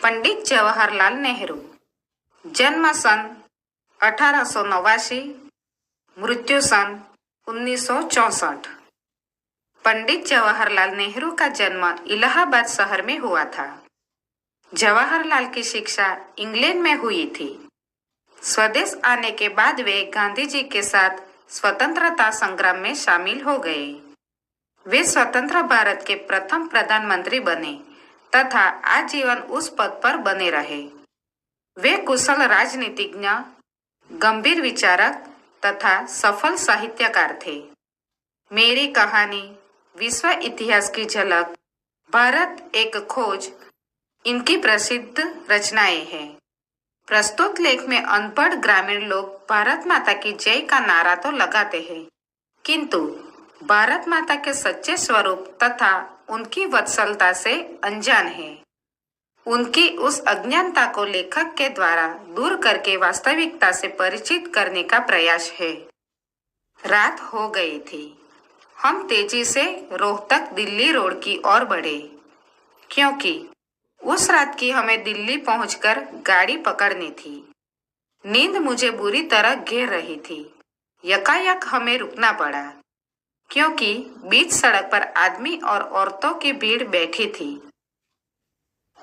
पंडित जवाहरलाल नेहरू, जन्म सन 1889, मृत्यु सन 1964। पंडित जवाहरलाल नेहरू का जन्म इलाहाबाद शहर में हुआ था। जवाहरलाल की शिक्षा इंग्लैंड में हुई थी। स्वदेश आने के बाद वे गांधी जी के साथ स्वतंत्रता संग्राम में शामिल हो गए। वे स्वतंत्र भारत के प्रथम प्रधानमंत्री बने तथा आजीवन उस पद पर बने रहे। वे कुशल राजनीतिज्ञ, गंभीर विचारक तथा सफल साहित्यकार थे। मेरी कहानी, विश्व इतिहास की झलक, भारत एक खोज इनकी प्रसिद्ध रचनाएं हैं। प्रस्तुत लेख में अनपढ़ ग्रामीण लोग भारत माता की जय का नारा तो लगाते हैं, किंतु भारत माता के सच्चे स्वरूप तथा उनकी वत्सलता से अनजान है। उनकी उस अज्ञानता को लेखक के द्वारा दूर करके वास्तविकता से परिचित करने का प्रयास है। रात हो गई थी। हम तेजी से रोहतक दिल्ली रोड की ओर बढ़े, क्योंकि उस रात की हमें दिल्ली पहुंचकर गाड़ी पकड़नी थी। नींद मुझे बुरी तरह घेर रही थी। यकायक हमें रुकना पड़ा, क्योंकि बीच सड़क पर आदमी और औरतों की भीड़ बैठी थी।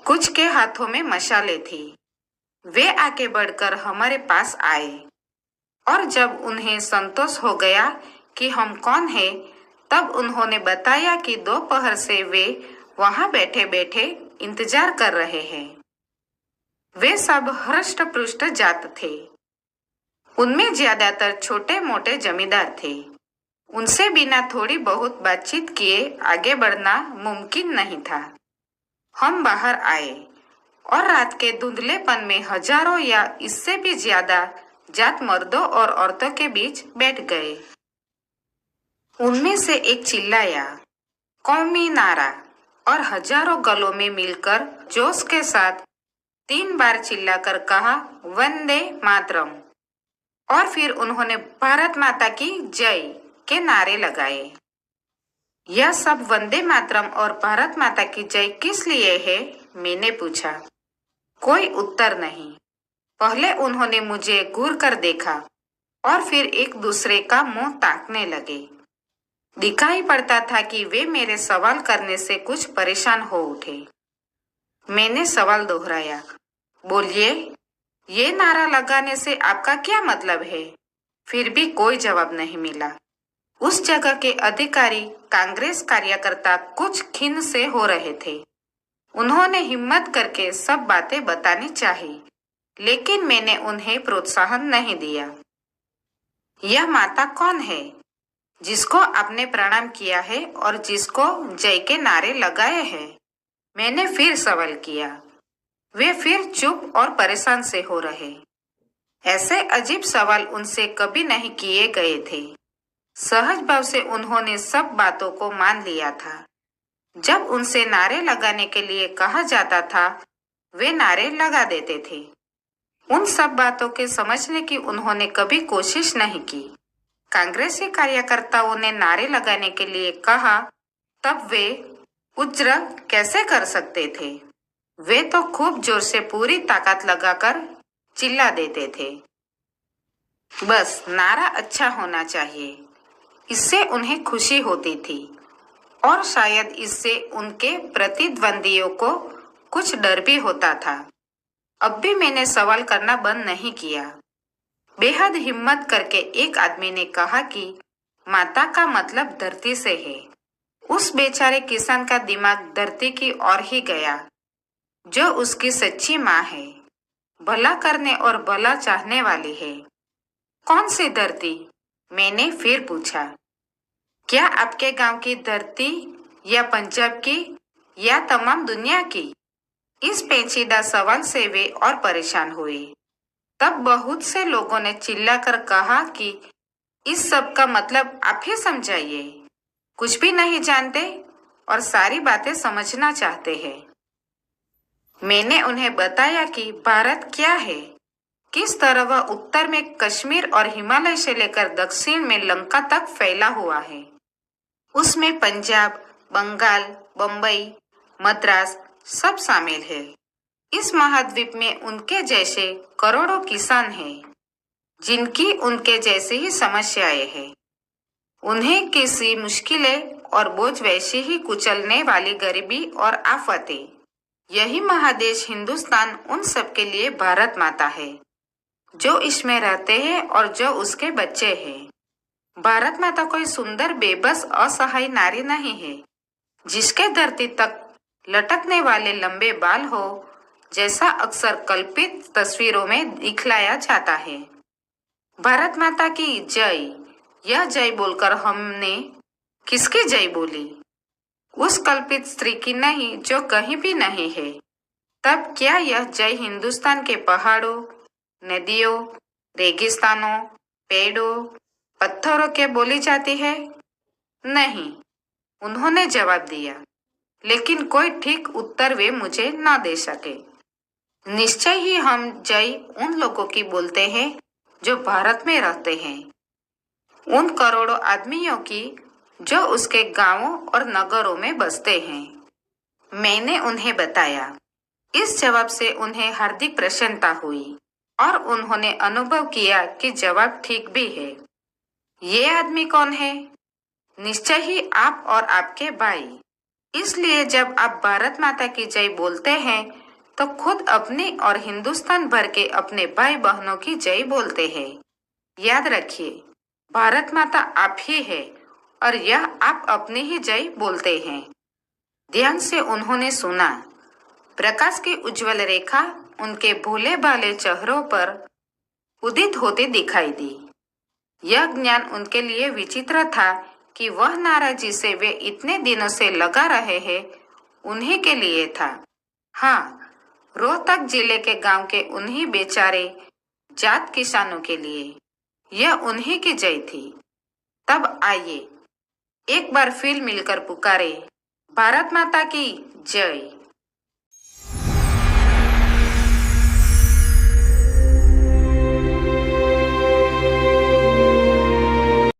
कुछ के हाथों में मशालें थी। वे आगे बढ़कर हमारे पास आए और जब उन्हें संतोष हो गया कि हम कौन हैं, तब उन्होंने बताया कि दोपहर से वे वहां बैठे बैठे इंतजार कर रहे हैं। वे सब हृष्ट पुष्ट जात थे। उनमें ज्यादातर छोटे मोटे जमींदार थे। उनसे बिना थोड़ी बहुत बातचीत किए आगे बढ़ना मुमकिन नहीं था। हम बाहर आए और रात के धुंधलेपन में हजारों या इससे भी ज्यादा जात मर्दों और औरतों के बीच बैठ गए। उनमें से एक चिल्लाया, कौमी नारा, और हजारों गलों में मिलकर जोश के साथ 3 बार चिल्लाकर कहा, वंदे मातरम। और फिर उन्होंने भारत माता की जय के नारे लगाए। यह सब वंदे मातरम और भारत माता की जय किस लिए है, मैंने पूछा। कोई उत्तर नहीं। पहले उन्होंने मुझे घूर कर देखा और फिर एक दूसरे का मुंह ताकने लगे। दिखाई पड़ता था कि वे मेरे सवाल करने से कुछ परेशान हो उठे। मैंने सवाल दोहराया, बोलिए, ये नारा लगाने से आपका क्या मतलब है? फिर भी कोई जवाब नहीं मिला। उस जगह के अधिकारी, कांग्रेस कार्यकर्ता कुछ खिन्न से हो रहे थे। उन्होंने हिम्मत करके सब बातें बतानी चाहिए, लेकिन मैंने उन्हें प्रोत्साहन नहीं दिया। यह माता कौन है जिसको आपने प्रणाम किया है और जिसको जय के नारे लगाए हैं? मैंने फिर सवाल किया। वे फिर चुप और परेशान से हो रहे। ऐसे अजीब सवाल उनसे कभी नहीं किए गए थे। सहज भाव से उन्होंने सब बातों को मान लिया था। जब उनसे नारे लगाने के लिए कहा जाता था, वे नारे लगा देते थे। उन सब बातों के समझने की उन्होंने कभी कोशिश नहीं की। कांग्रेसी कार्यकर्ताओं ने नारे लगाने के लिए कहा, तब वे उज्र कैसे कर सकते थे? वे तो खूब जोर से पूरी ताकत लगाकर चिल्ला देते थे। बस नारा अच्छा होना चाहिए, इससे उन्हें खुशी होती थी और शायद इससे उनके प्रतिद्वंदियों को कुछ डर भी होता था। अब भी मैंने सवाल करना बंद नहीं किया। बेहद हिम्मत करके एक आदमी ने कहा कि माता का मतलब धरती से है। उस बेचारे किसान का दिमाग धरती की ओर ही गया, जो उसकी सच्ची माँ है, भला करने और भला चाहने वाली है। कौन सी धरती? मैंने फिर पूछा। क्या आपके गांव की धरती, या पंजाब की, या तमाम दुनिया की? इस पेचीदा सवाल से वे और परेशान हुए। तब बहुत से लोगों ने चिल्लाकर कहा कि इस सब का मतलब आप ही समझाइए। कुछ भी नहीं जानते और सारी बातें समझना चाहते हैं। मैंने उन्हें बताया कि भारत क्या है, किस तरह वह उत्तर में कश्मीर और हिमालय से लेकर दक्षिण में लंका तक फैला हुआ है। उसमें पंजाब, बंगाल, बंबई, मद्रास सब शामिल है। इस महाद्वीप में उनके जैसे करोड़ों किसान हैं, जिनकी उनके जैसे ही समस्याएं हैं। उन्हें किसी मुश्किलें और बोझ वैसे ही कुचलने वाली गरीबी और आफतें। यही महादेश हिंदुस्तान उन सब के लिए भारत माता है, जो इसमें रहते हैं और जो उसके बच्चे हैं। भारत माता कोई सुंदर बेबस असहाय नारी नहीं है, जिसके धरती तक लटकने वाले लंबे बाल हो, जैसा अक्सर कल्पित तस्वीरों में दिखलाया जाता है। भारत माता की जय, यह जय बोलकर हमने किसकी जय बोली? उस कल्पित स्त्री की नहीं, जो कहीं भी नहीं है। तब क्या यह जय हिंदुस्तान के पहाड़ों, नदियों, रेगिस्तानों, पेड़ों, पत्थरों के बोली जाती है? नहीं, उन्होंने जवाब दिया, लेकिन कोई ठीक उत्तर वे मुझे न दे सके। निश्चय ही हम जय उन लोगों की बोलते हैं जो भारत में रहते हैं, उन करोड़ों आदमियों की जो उसके गांवों और नगरों में बसते हैं। मैंने उन्हें बताया। इस जवाब से उन्हें हार्दिक प्रसन्नता हुई और उन्होंने अनुभव किया कि जवाब ठीक भी है। ये आदमी कौन है? निश्चय ही आप और आपके भाई। इसलिए जब आप भारत माता की जय बोलते हैं तो खुद अपनी और हिंदुस्तान भर के अपने भाई बहनों की जय बोलते हैं। याद रखिए, भारत माता आप ही है और यह आप अपनी ही जय बोलते हैं। ध्यान से उन्होंने सुना। प्रकाश की उज्जवल रेखा उनके भोले भाले चेहरों पर उदित होती दिखाई दी। यह ज्ञान उनके लिए विचित्र था कि वह नाराजी से वे इतने दिनों से लगा रहे हैं, उन्हीं के लिए था। हाँ, रोहतक जिले के गांव के उन्हीं बेचारे जात किसानों के लिए यह उन्हीं की जय थी। तब आइए एक बार फिर मिलकर पुकारे, भारत माता की जय।